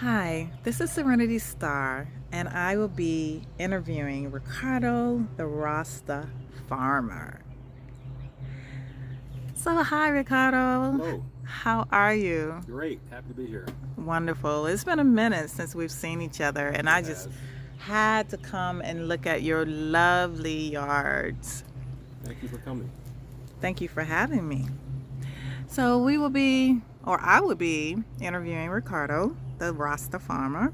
Hi, this is Serenity Star, and I will be interviewing Ricardo the Rasta Farmer. So, hi, Ricardo. Hello. How are you? Great. Happy to be here. Wonderful. It's been a minute since we've seen each other, and It I just has. had to come and look at your lovely yards. Thank you for coming. Thank you for having me. So, we will be, or I will be, interviewing Ricardo the Rasta Farmer.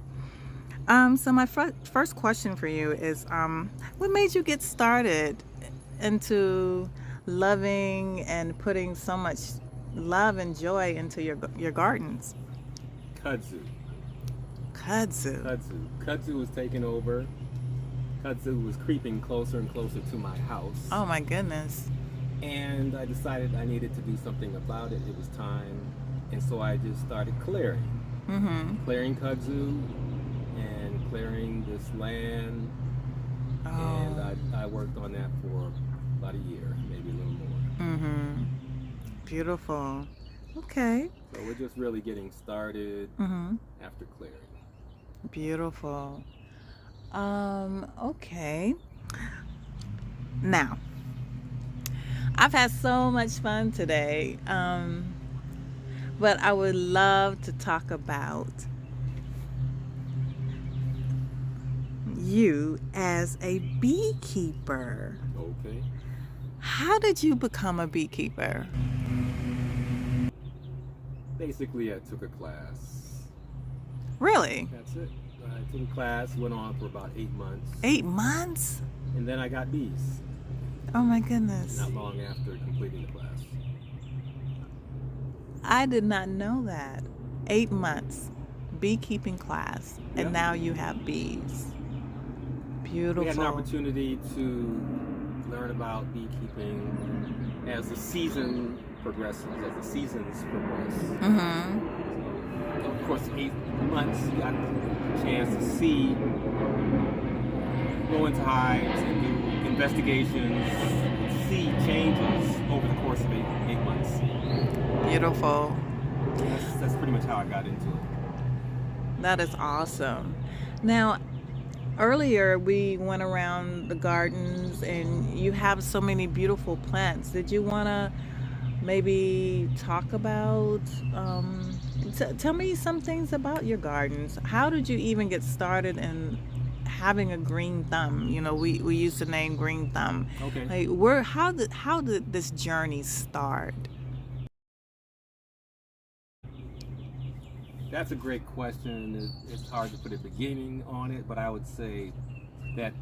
So my first question for you is, what made you get started into loving and putting so much love and joy into your gardens? Kudzu. Kudzu. Kudzu was taking over. Kudzu was creeping closer and closer to my house. Oh my goodness. And I decided I needed to do something about it. It was time. And so I just started clearing. Mm-hmm. Clearing kudzu and clearing this land. Oh. And I worked on that for about a year, maybe a little more. Mm-hmm. Beautiful. Okay. So we're just really getting started Mm-hmm. after clearing. Beautiful. Okay. Now, I've had so much fun today. But I would love to talk about you as a beekeeper. Okay. How did you become a beekeeper? Basically, I took a class. Really? That's it. I took a class, went on for about 8 months, 8 months? and then I got bees Oh my goodness. not long after completing the class. I did not know that. 8 months, beekeeping class, Yep. and now you have bees. Beautiful. We had an opportunity to learn about beekeeping as the season progresses, as the seasons progress. Mm-hmm. So, of course, 8 months, you got a chance to see, go into hives and do investigations, see changes over the course of eight months. Beautiful. That's pretty much how I got into it. That is awesome. Now, earlier we went around the gardens and you have so many beautiful plants. Did you want to maybe talk about, tell me some things about your gardens? How did you even get started in having a green thumb? You know, we used the name green thumb. Okay. Like, how did this journey start? That's a great question. It's hard to put a beginning on it, but I would say that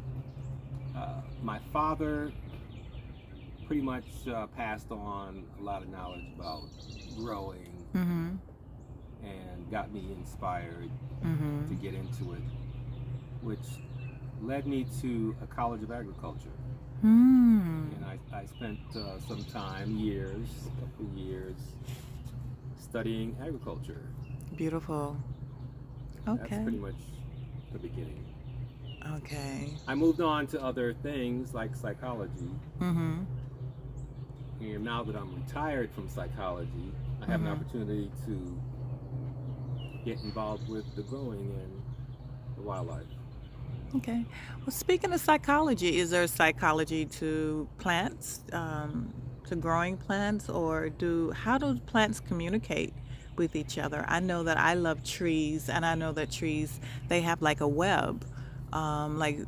my father pretty much passed on a lot of knowledge about growing Mm-hmm. and got me inspired Mm-hmm. to get into it, which led me to a college of agriculture. Hmm. And I spent some time, a couple of years, studying agriculture. Beautiful. That's Okay. pretty much the beginning. Okay. I moved on to other things like psychology, Mm-hmm. and now that I'm retired from psychology, I have an opportunity to get involved with the growing and the wildlife. Okay. Well, speaking of psychology, is there psychology to plants, to growing plants, or how do plants communicate with each other? I know that I love trees, and I know that trees they have like a web, like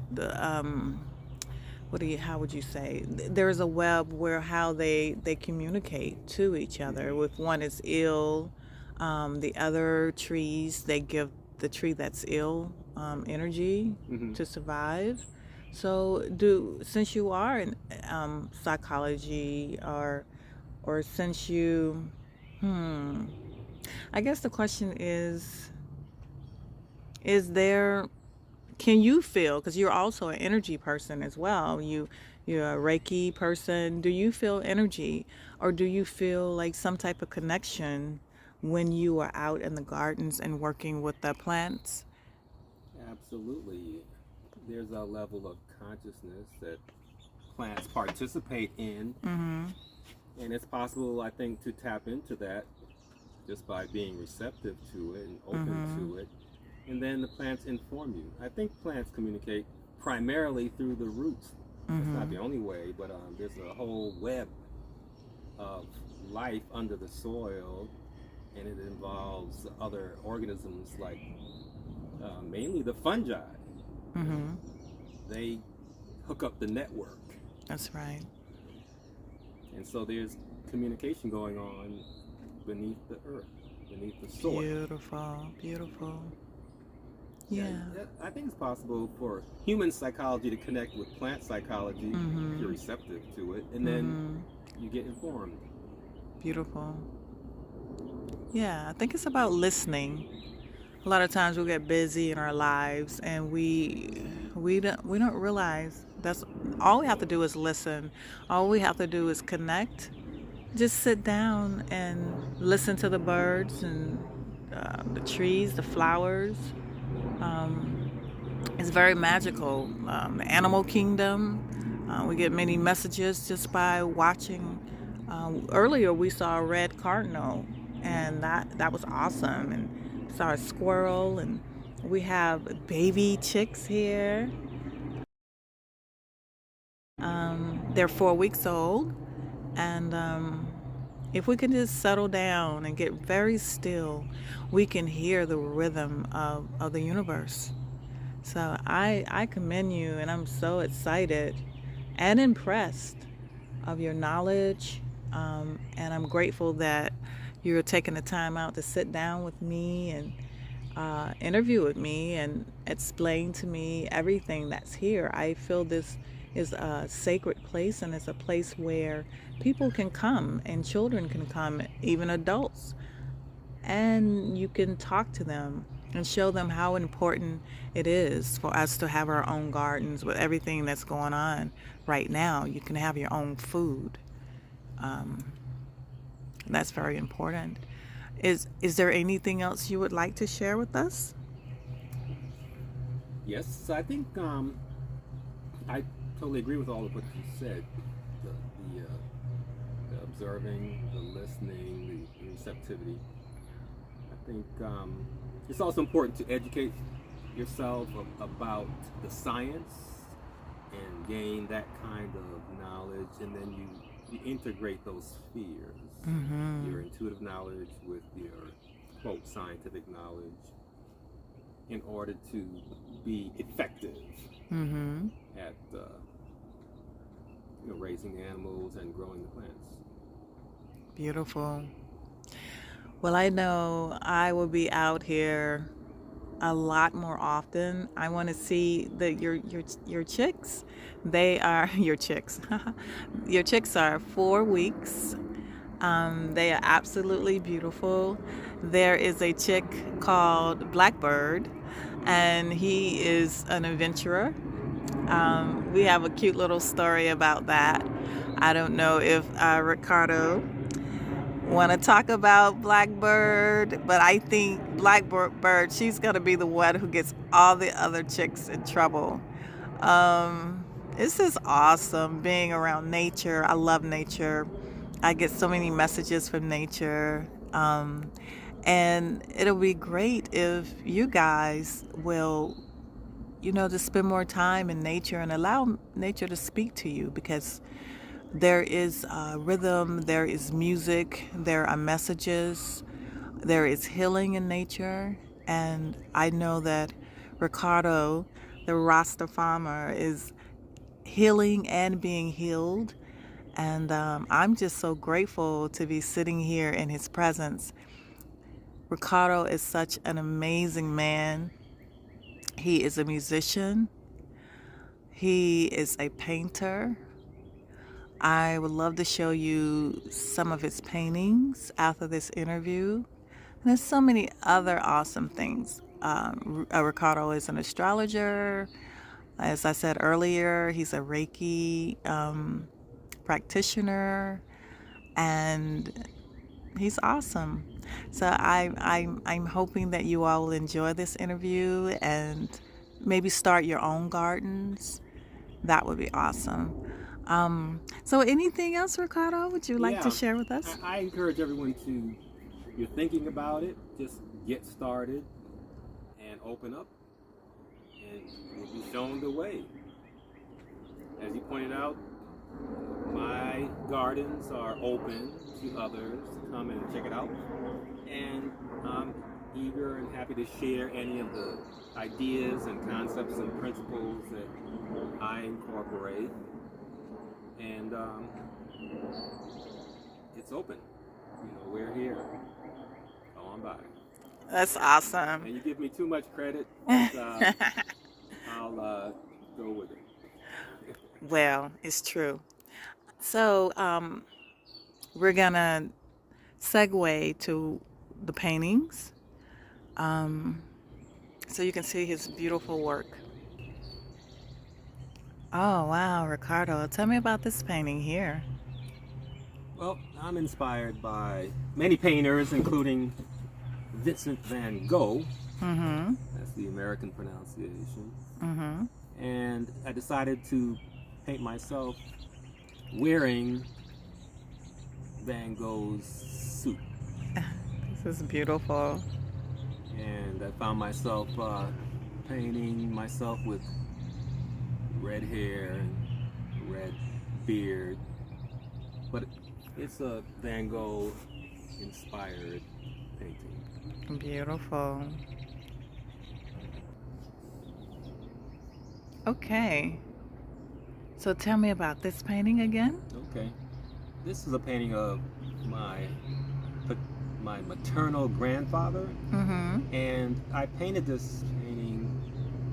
how would you say? There's a web where how they communicate to each other. If one is ill, the other trees they give the tree that's ill energy Hmm. to survive. So, do since you are in psychology, or since you, hmm, I guess the question is there can you feel, because you're also an energy person as well, you're a Reiki person, do you feel energy, or do you feel like some type of connection when you are out in the gardens and working with the plants? Absolutely. There's a level of consciousness that plants participate in, Mm-hmm. and it's possible, I think, to tap into that just by being receptive to it and open Mm-hmm. to it. and then the plants inform you. I think plants communicate primarily through the roots. That's not the only way, but there's a whole web of life under the soil, and it involves other organisms like mainly the fungi. They hook up the network. That's right. And so there's communication going on beneath the earth, beneath the soil. Beautiful, beautiful. Yeah. I think it's possible for human psychology to connect with plant psychology if you're receptive to it, and then you get informed. Beautiful. Yeah, I think it's about listening. A lot of times we get busy in our lives, and we don't realize that's all we have to do is listen. All we have to do is connect. Just sit down and listen to the birds and the trees, the flowers. It's very magical. The animal kingdom. We get many messages just by watching. Earlier we saw a red cardinal, and that was awesome. And saw a squirrel, and we have baby chicks here. They're 4 weeks old, and if we can just settle down and get very still, we can hear the rhythm of the universe. So I commend you, and I'm so excited and impressed of your knowledge, and I'm grateful that you're taking the time out to sit down with me and interview with me and explain to me everything that's here. I feel this is a sacred place, and it's a place where people can come and children can come, even adults, and you can talk to them and show them how important it is for us to have our own gardens. With everything that's going on right now, you can have your own food. That's very important. Is there anything else you would like to share with us? Yes, I think I totally agree with all of what you said. The observing, the listening, the receptivity. I think it's also important to educate yourself about the science and gain that kind of knowledge, and then you integrate those spheres, your intuitive knowledge with your quote scientific knowledge, in order to be effective at raising the animals and growing the plants. Beautiful. Well, I know I will be out here a lot more often. I want to see your chicks. They are your chicks. Your chicks are 4 weeks. They are absolutely beautiful. There is a chick called Blackbird, and he is an adventurer. We have a cute little story about that. I don't know if Ricardo want to talk about Blackbird, but I think Blackbird, she's going to be the one who gets all the other chicks in trouble. It's just awesome being around nature. I love nature. I get so many messages from nature. And it'll be great if you guys will, just spend more time in nature and allow nature to speak to you, because there is rhythm, there is music, there are messages, there is healing in nature. And I know that Ricardo, the Rasta farmer, is healing and being healed. And I'm just so grateful to be sitting here in his presence. Ricardo is such an amazing man. He is a musician. He is a painter. I would love to show you some of his paintings after this interview. And there's so many other awesome things. Ricardo is an astrologer. As I said earlier, he's a Reiki practitioner, and he's awesome. So I'm hoping that you all will enjoy this interview and maybe start your own gardens. That would be awesome. So anything else, Ricardo, would you like to share with us? I encourage everyone to, if you're thinking about it, just get started. And and open up, and you'll be shown the way. As you pointed out, my gardens are open to others to come and check it out, and I'm eager and happy to share any of the ideas and concepts and principles that I incorporate. And it's open. You know, we're here. Go on by. That's awesome. And you give me too much credit, but, I'll go with it. Well, it's true. So we're gonna segue to the paintings, so you can see his beautiful work. Oh wow, Ricardo, tell me about this painting here. Well, I'm inspired by many painters, including Vincent van Gogh. Mm-hmm. That's the American pronunciation. Mm-hmm. And I decided to paint myself wearing Van Gogh's suit. This is beautiful. And I found myself painting myself with red hair and red beard. But it's a Van Gogh inspired painting. Beautiful. Okay. So tell me about this painting again. Okay. This is a painting of my maternal grandfather. Mm-hmm. And I painted this painting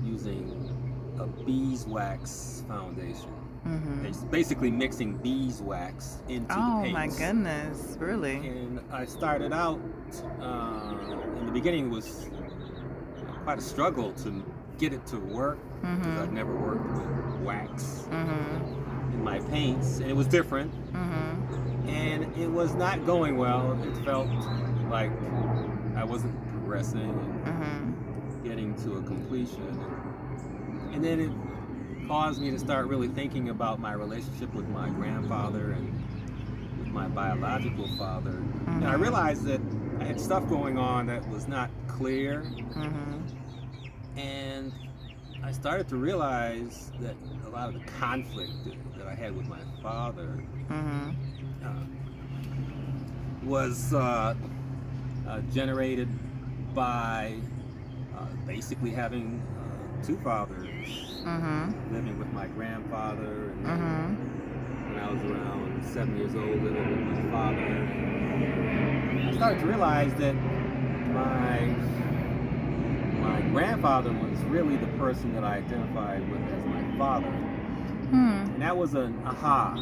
using a beeswax foundation. Mm-hmm. It's basically mixing beeswax into the Oh my paints. goodness, really? And I started out, in the beginning it was quite a struggle to get it to work, because I've never worked with wax in my paints, and it was different, and it was not going well. It felt like I wasn't progressing and getting to a completion. And then it caused me to start really thinking about my relationship with my grandfather and with my biological father. And I realized that I had stuff going on that was not clear. And I started to realize that a lot of the conflict that I had with my father was generated by basically having two fathers, living with my grandfather, and then when I was around 7 years old, living with my father. I started to realize that my grandfather was really the person that I identified with as my father. And that was an aha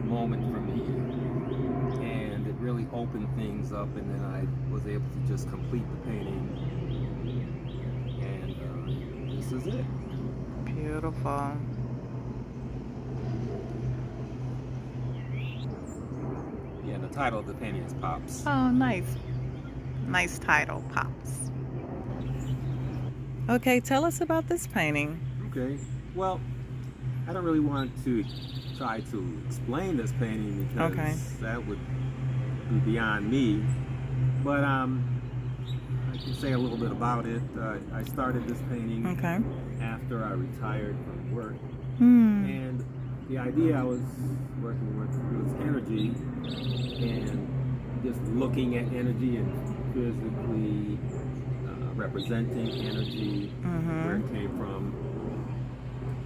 moment for me. And it really opened things up, and then I was able to just complete the painting. And this is it. Beautiful. Yeah, and the title of the painting is Pops. Oh, nice. Nice title, Pops. Okay, tell us about this painting. Okay, well, I don't really want to try to explain this painting because that would be beyond me. But I can say a little bit about it. I started this painting after I retired from work. And the idea I was working with was energy, and just looking at energy and physically representing energy, where it came from.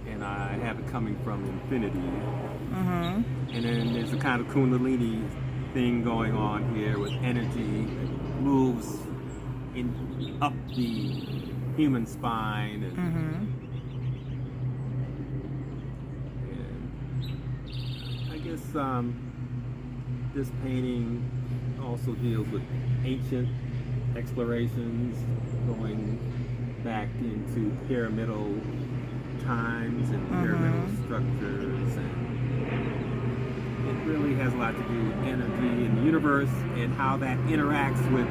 And I have it coming from infinity. And then there's a kind of Kundalini thing going on here with energy that moves up the human spine. And I guess this painting also deals with ancient explorations, going back into pyramidal times and pyramidal structures, and it really has a lot to do with energy in the universe and how that interacts with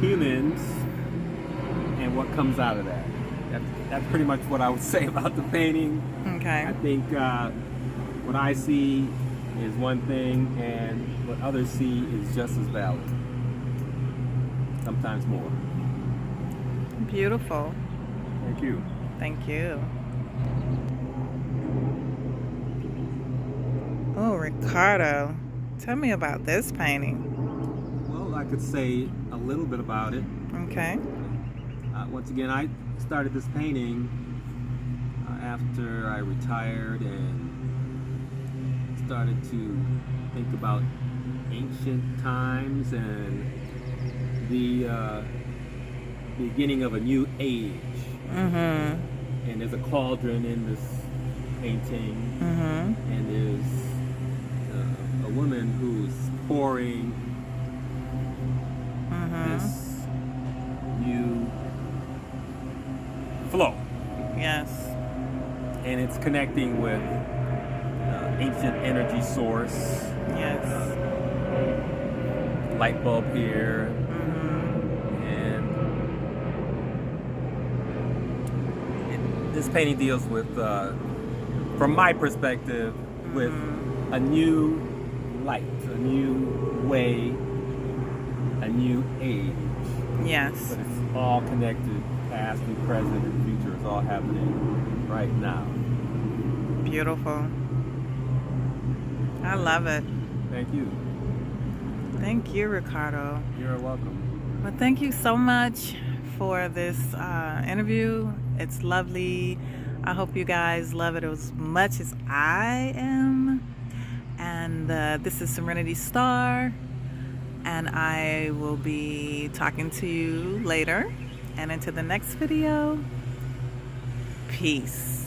humans and what comes out of that. That's pretty much what I would say about the painting. I think what I see is one thing, and what others see is just as valid, sometimes more. Beautiful. Thank you. Thank you. Oh, Ricardo, tell me about this painting. Well, I could say a little bit about it. Okay. Once again, I started this painting after I retired and started to think about ancient times and the beginning of a new age. Mm-hmm. And there's a cauldron in this painting, Mm-hmm. and there's a woman who's pouring this new flow. Yes. And it's connecting with ancient energy source. Yes. Light bulb here, and this painting deals with, from my perspective, with a new light, a new way, a new age. Yes. But it's all connected, past and present and future. It's all happening right now. Beautiful. I love it. Thank you. Thank you, Ricardo. You're welcome. Well, thank you so much for this interview. It's lovely. I hope you guys love it as much as I am. And this is Serenity Star. And I will be talking to you later. And until the next video, peace.